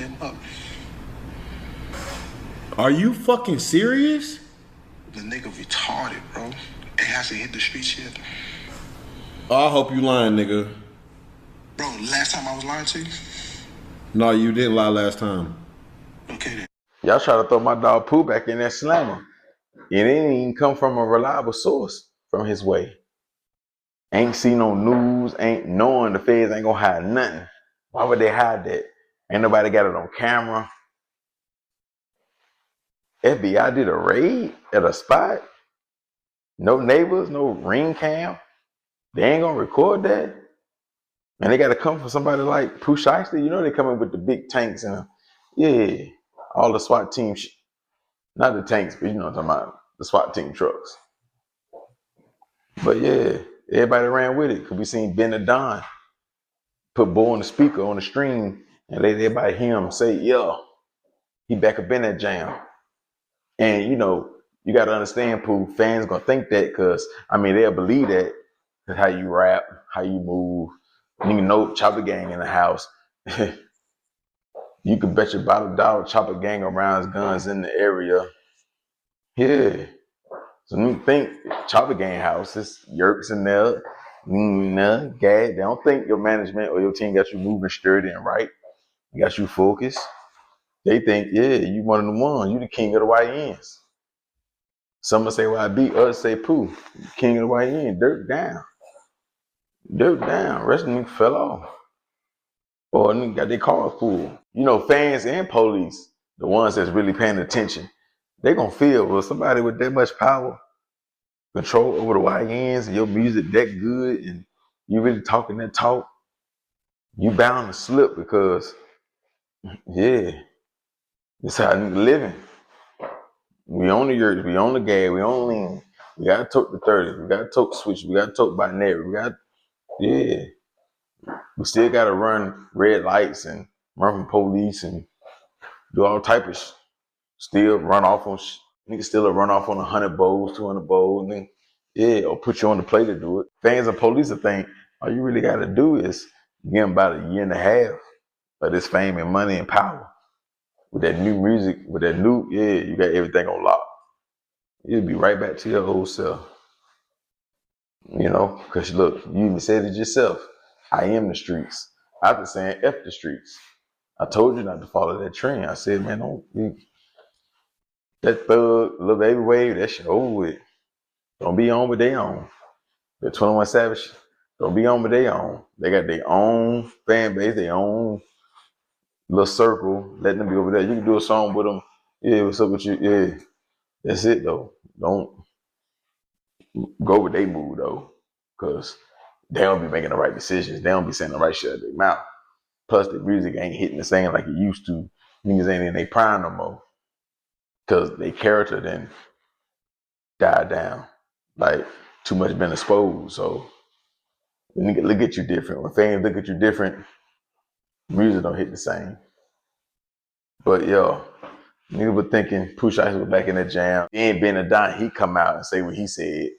them up. Are you fucking serious? The nigga retarded, bro. It hasn't hit the streets yet. Oh, I hope you lying, nigga. Bro, last time I was lying to you? No, you didn't lie last time. Okay then. Y'all try to throw my dog Pooh back in that slammer. It didn't even come from a reliable source from his way. Ain't seen no news, ain't knowing the feds ain't gonna hide nothing. Why would they hide that? Ain't nobody got it on camera. FBI did a raid at a spot. No neighbors, no ring cam. They ain't gonna record that. And they gotta come from somebody like Pooh Sheisty. You know they coming with the big tanks and yeah, all the SWAT team, not the tanks, but you know what I'm talking about, the SWAT team trucks. But yeah, everybody ran with it. Cause we seen Ben the Don put Bo on the speaker on the stream and let everybody hear him say, yeah, he back up in that jam. And you know, you gotta understand, Pooh, fans gonna think that cause I mean they'll believe that cause how you rap, how you move. You know Chopper Gang in the house. You can bet your bottom dollar Chopper Gang around guns in the area. Yeah. So you think Chopper Gang house, it's Yerks in there, Gad. They don't think your management or your team got you moving sturdy and right. You got you focused. They think, yeah, you one of the ones. You the king of the white ends. Some will say YB, others say Pooh. King of the white end. Dirt down. Dirt down. Rest of them fell off. Or got their cars pulled. You know, fans and police, the ones that's really paying attention, they gonna feel, well, somebody with that much power, control over the YNs, and your music that good, and you really talking that talk, you bound to slip because, yeah, this how nigga living. We on the yurts, we on the gas, we on lean. We gotta tote the 30s, we gotta tote switch, we gotta tote binary, we got, yeah. We still gotta run red lights and run from police and do all type of still run off on niggas still run off on 100 bowls, 200 bowls, and then, yeah, or put you on the play to do it. Fans and police will think all you really gotta do is give them about a year and a half of this fame and money and power. With that new music, with that new, yeah, you got everything on lock. You'll be right back to your old self. You know, because look, you even said it yourself. I am the streets. After saying F the streets. I told you not to follow that trend. I said, man, don't that thug, little baby wave, that shit over with. Don't be on with their own. The 21 Savage, don't be on with their own. They got their own fan base, their own little circle. Let them be over there. You can do a song with them. Yeah, what's up with you? Yeah, that's it though. Don't go with their mood though, because they don't be making the right decisions. They don't be saying the right shit out of their mouth. Plus, the music ain't hitting the same like it used to. Niggas ain't in their prime no more. Because their character then died down. Like, too much been exposed. So, when niggas look at you different. When fans look at you different, music don't hit the same. But, yo, niggas were thinking Pooh Shiesty was back in the jam. He ain't been a dime. He come out and say what he said.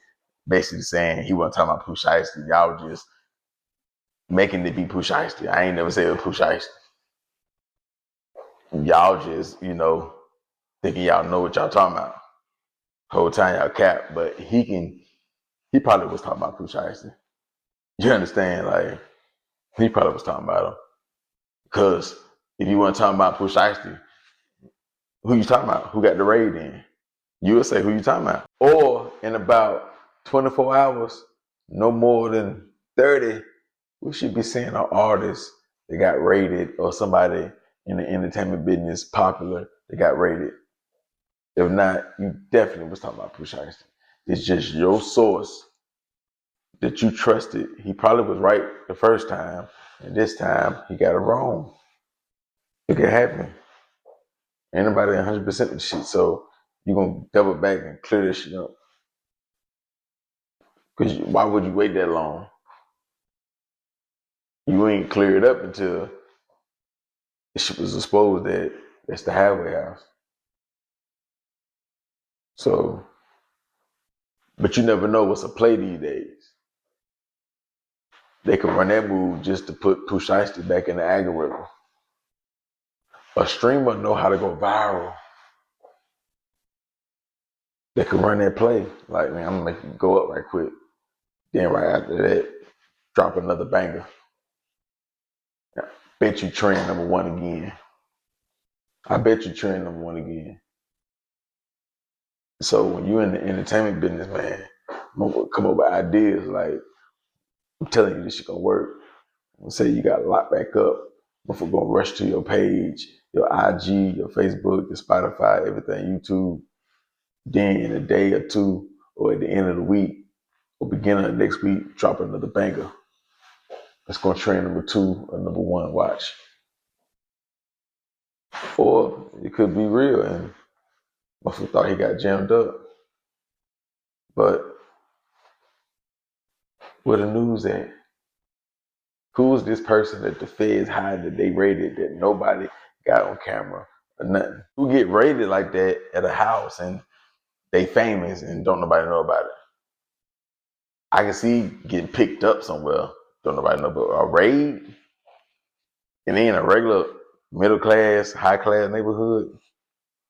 Basically saying he wasn't talking about Pooh Shiesty. Y'all just making it be Pooh Shiesty. I ain't never said it was Pooh Shiesty. Y'all just, you know, thinking y'all know what y'all talking about. Whole time y'all cap, but he probably was talking about Pooh Shiesty. You understand? Like, he probably was talking about him. Because if you weren't talking about Pooh Shiesty, who you talking about? Who got the raid in? You would say who you talking about. Or in about 24 hours, no more than 30, we should be seeing an artist that got raided or somebody in the entertainment business popular that got raided. If not, you definitely was talking about Pooh Shiesty. It's just your source that you trusted. He probably was right the first time, and this time he got it wrong. It could happen. Ain't nobody 100% of the shit, so you're gonna double back and clear this shit up. Because why would you wait that long? You ain't clear it up until the shit was exposed that that's the halfway house. So, but you never know what's a play these days. They could run that move just to put Pooh Shiesty back in the algorithm. A streamer know how to go viral. They can run that play. Like, man, I'm gonna make it go up right quick. Then right after that, drop another banger. Bet you trend #1 again. I bet you trend #1 again. So when you're in the entertainment business, man, come up with ideas like, I'm telling you this shit gonna work. Say you got locked back up, motherfucker gonna rush to your page, your IG, your Facebook, your Spotify, everything, YouTube. Then in a day or two, or at the end of the week, or beginning of next week, drop another banger. That's gonna trend #2 or #1. Watch. Or it could be real and motherfucker thought he got jammed up. But where the news at? Who's this person that the feds hide that they raided that nobody got on camera or nothing? Who get raided like that at a house and they famous and don't nobody know about it? I can see getting picked up somewhere, don't nobody know, but a raid and in a regular middle class, high class neighborhood.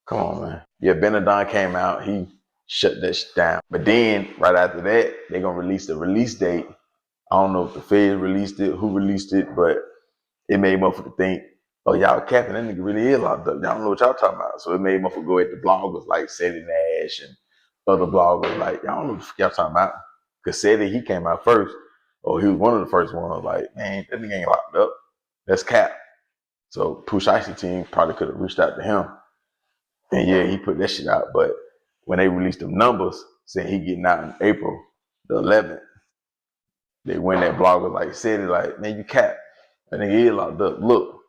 Come on, man. Yeah, Benadon came out, he shut that shit down. But then right after that, they're gonna release the release date. I don't know if the Fed released it, who released it, but it made motherfucker think, oh, y'all capping, that nigga really is locked up. Y'all don't know what y'all talking about. So it made motherfucker go at the bloggers like Seti Nash and other bloggers like, y'all don't know what y'all talking about. Because Seti, he came out first, or he was one of the first ones, like, man, that nigga ain't locked up. That's cap. So Pooh Sheisty team probably could have reached out to him. And yeah, he put that shit out. But when they released them numbers, saying he getting out in April the 11th, they went that blogger like Seti, like, man, you cap. That nigga is locked up. Look.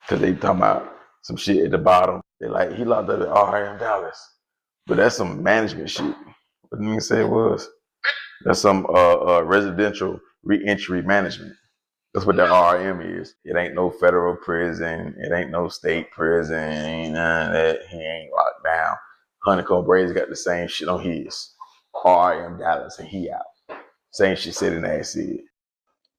Because they talking about some shit at the bottom. They like, he locked up at RM Dallas. But that's some management shit. What the nigga say it was? That's some residential reentry management. That's what that RM is. It ain't no federal prison. It ain't no state prison. Ain't none of that. He ain't locked down. Honeycomb Brady's got the same shit on his. RM Dallas and he out. Same shit said in that said.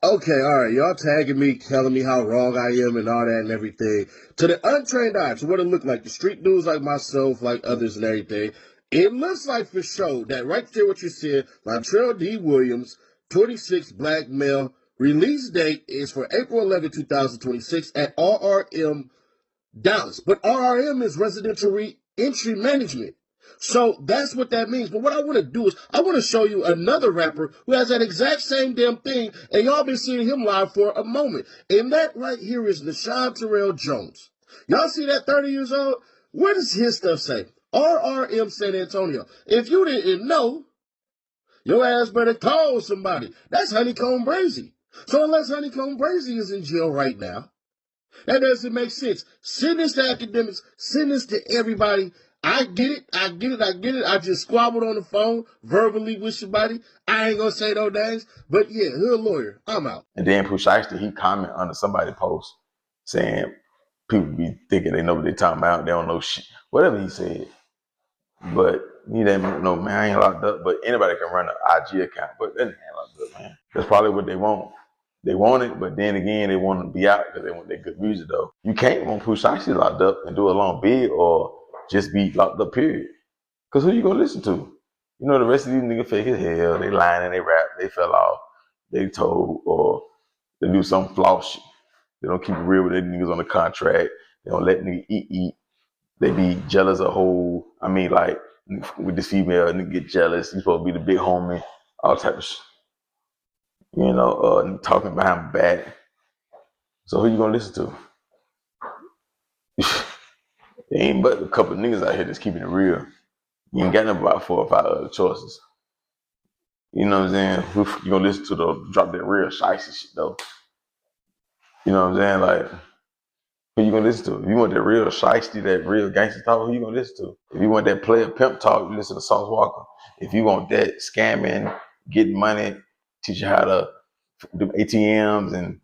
Okay, all right. Y'all tagging me, telling me how wrong I am and all that and everything. To the untrained eye, to what it looked like, the street dudes like myself, like others and everything, it looks like for sure that right there what you said, Latrell D. Williams, 26, black male, release date is for April 11, 2026 at RRM Dallas. But RRM is residential reentry management. So that's what that means. But what I want to do is I want to show you another rapper who has that exact same damn thing, and y'all been seeing him live for a moment. And that right here is LaShawn Terrell Jones. Y'all see that 30 years old? What does his stuff say? RRM San Antonio. If you didn't know, your ass better call somebody. That's Honeycomb Brazy. So unless Honeycomb Brazy is in jail right now, that doesn't make sense. Send this to academics. Send this to everybody. I get it. I get it. I get it. I just squabbled on the phone verbally with somebody. I ain't gonna say no names, but yeah, hood lawyer. I'm out. And then Pooh Shiesty, he comment under somebody's post saying people be thinking they know what they talking about. They don't know shit. Whatever he said. But he didn't know, man, I ain't locked up. But anybody can run an IG account. But that nigga ain't locked up, man. That's probably what they want. They want it, but then again, they want to be out because they want their good music, though. You can't want Pooh Shiesty locked up and do a long bid or just be locked up, period. Because who you going to listen to? You know, the rest of these niggas fake as hell. They lying and they rap. They fell off. They told or they do some floss shit. They don't keep it real with their niggas on the contract. They don't let niggas eat. They be jealous of whole. I mean, like, with this female, nigga get jealous. You supposed to be the big homie. All type of shit. You know, talking behind my back. So who you gonna listen to? There ain't but a couple of niggas out here that's keeping it real. You ain't got nothing about 4 or 5 other choices. You know what I'm saying? Who you gonna listen to though? Drop that real shiesty shit though. You know what I'm saying? Like, who you gonna listen to? If you want that real shiesty, that real gangster talk, who you gonna listen to? If you want that player pimp talk, you listen to Sauce Walker. If you want that scamming, getting money, teach you how to do ATMs and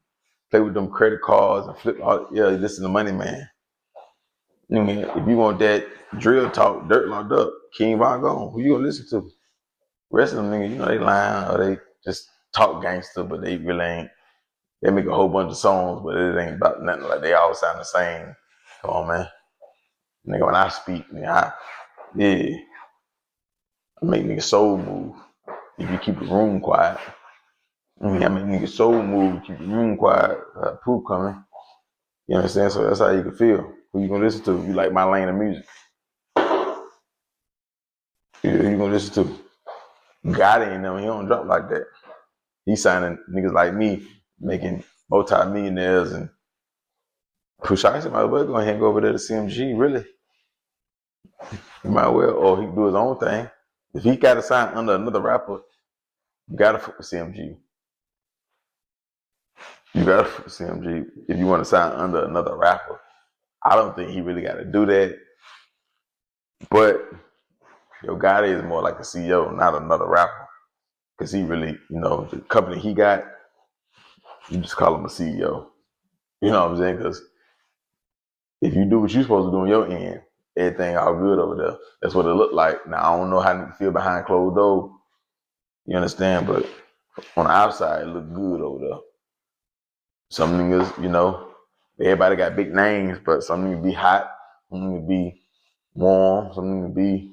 play with them credit cards and flip all, yeah, listen to Money Man. I mean, if you want that drill talk, dirt locked up, King Von Gone, who you gonna listen to? The rest of them niggas, you know, they lying or they just talk gangster, but they really ain't. They make a whole bunch of songs, but it ain't about nothing. Like, they all sound the same. Come on, man. Nigga, when I speak, nigga, I make nigga soul move. If you keep the room quiet. I make nigga soul move, keep the room quiet. Pooh coming. You understand? So that's how you can feel. Who you gonna listen to? You like my lane of music. Who you gonna listen to? God ain't know he don't drop like that. He signing niggas like me, making multi-millionaires, and Pooh Shiesty might as well go ahead and go over there to CMG, really. He might well, or he can do his own thing. If he gotta sign under another rapper, you gotta fuck with CMG. You gotta fuck with CMG if you wanna sign under another rapper. I don't think he really gotta do that. But Yo Gotti is more like a CEO, not another rapper. Cause he really, the company he got, you just call him a CEO. You know what I'm saying? Cause if you do what you're supposed to do on your end, everything all good over there. That's what it looked like. Now, I don't know how you feel behind closed doors. You understand? But on the outside, it looked good over there. Some niggas, everybody got big names, but some niggas be hot, some niggas be warm, some niggas be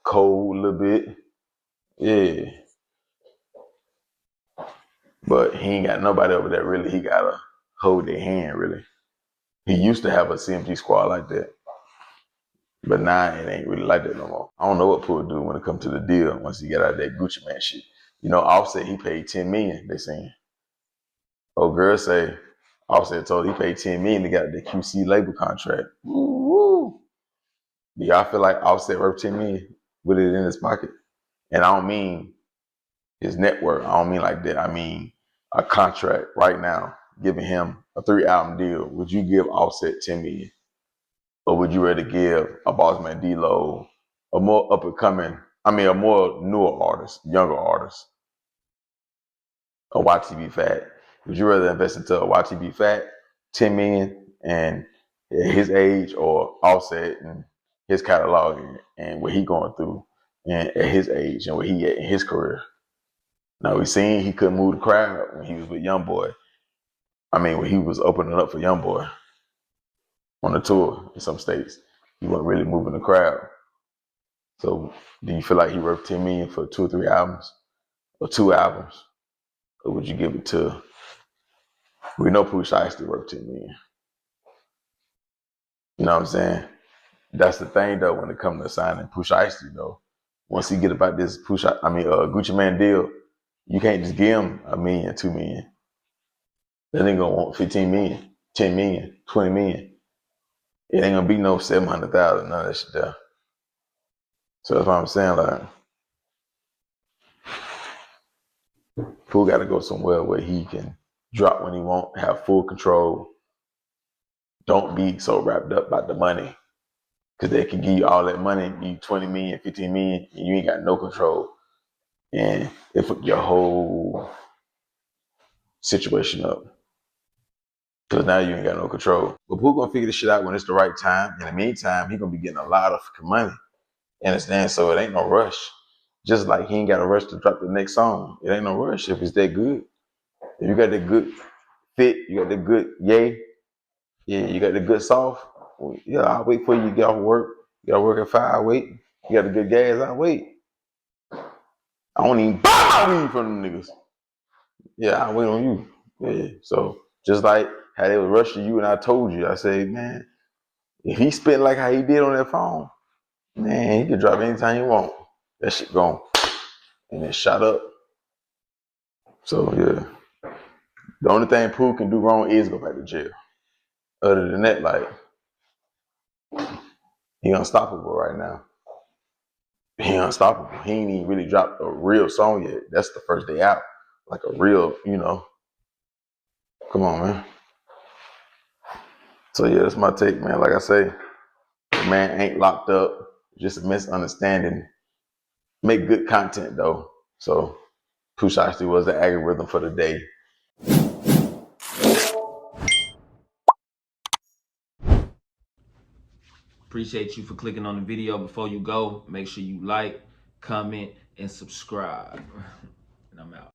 cold a little bit. Yeah. But he ain't got nobody over there really. He got to hold their hand, really. He used to have a CMG squad like that. But now it ain't really like that no more. I don't know what Pooh do when it comes to the deal once he get out of that Gucci Man shit. Offset, he paid $10 million, they saying. Old girl say, Offset told he paid $10 million to get the QC label contract. Woo-woo. Do y'all feel like Offset worth $10 million with it in his pocket? And I don't mean his network. I don't mean like that. I mean a contract right now, giving him a 3-album deal. Would you give Offset $10 million? Or would you rather give a Bossman D-Lo, a more a more newer artist, younger artist, a YTB Fat? Would you rather invest into a YTB Fat, $10 million, and at his age, or Offset and his catalog and what he going through and at his age and where he at in his career? Now, we seen he couldn't move the crowd when he was with YoungBoy. When he was opening up for YoungBoy on the tour in some states. He wasn't really moving the crowd. So do you feel like he worth $10 million for 2 or 3 albums or 2 albums? Or would you give it to, we know Pooh Shiesty worth $10 million. You know what I'm saying? That's the thing though when it comes to signing Pooh Shiesty though. Once he get about this Gucci Man deal, you can't just give him $1 million, $2 million. Then they gonna want 15 million, 10 million, 20 million. It ain't gonna be no 700,000, none of that shit there. So that's what I'm saying, like, Pooh got to go somewhere where he can drop when he want, have full control. Don't be so wrapped up about the money, because they can give you all that money, give you 20 million, 15 million, and you ain't got no control. And it fuck your whole situation up, because now you ain't got no control. But Pooh gonna figure this shit out when it's the right time. In the meantime, he gonna be getting a lot of money. You understand? So it ain't no rush. Just like he ain't got a rush to drop the next song. It ain't no rush if it's that good. If you got that good fit, you got the good yay, yeah, you got the good soft, yeah, I'll wait for you to get off work. You gotta work at 5, I'll wait. You got the good gas, I'll wait. I don't even buy weed from them niggas. Yeah, I'll wait on you. Yeah, so just like how they was rushing you and I told you, I say, man, if he spent like how he did on that phone, man, he can drop anytime he want. That shit gone. And it shot up. So yeah. The only thing Pooh can do wrong is go back to jail. Other than that, like, he unstoppable right now. He unstoppable. He ain't even really dropped a real song yet. That's the first day out. Like a real, Come on, man. So yeah, that's my take, man. Like I say, the man ain't locked up. Just a misunderstanding. Make good content though. So Pooh Shiesty was the algorithm for the day. Appreciate you for clicking on the video. Before you go, make sure you like, comment, and subscribe. And I'm out.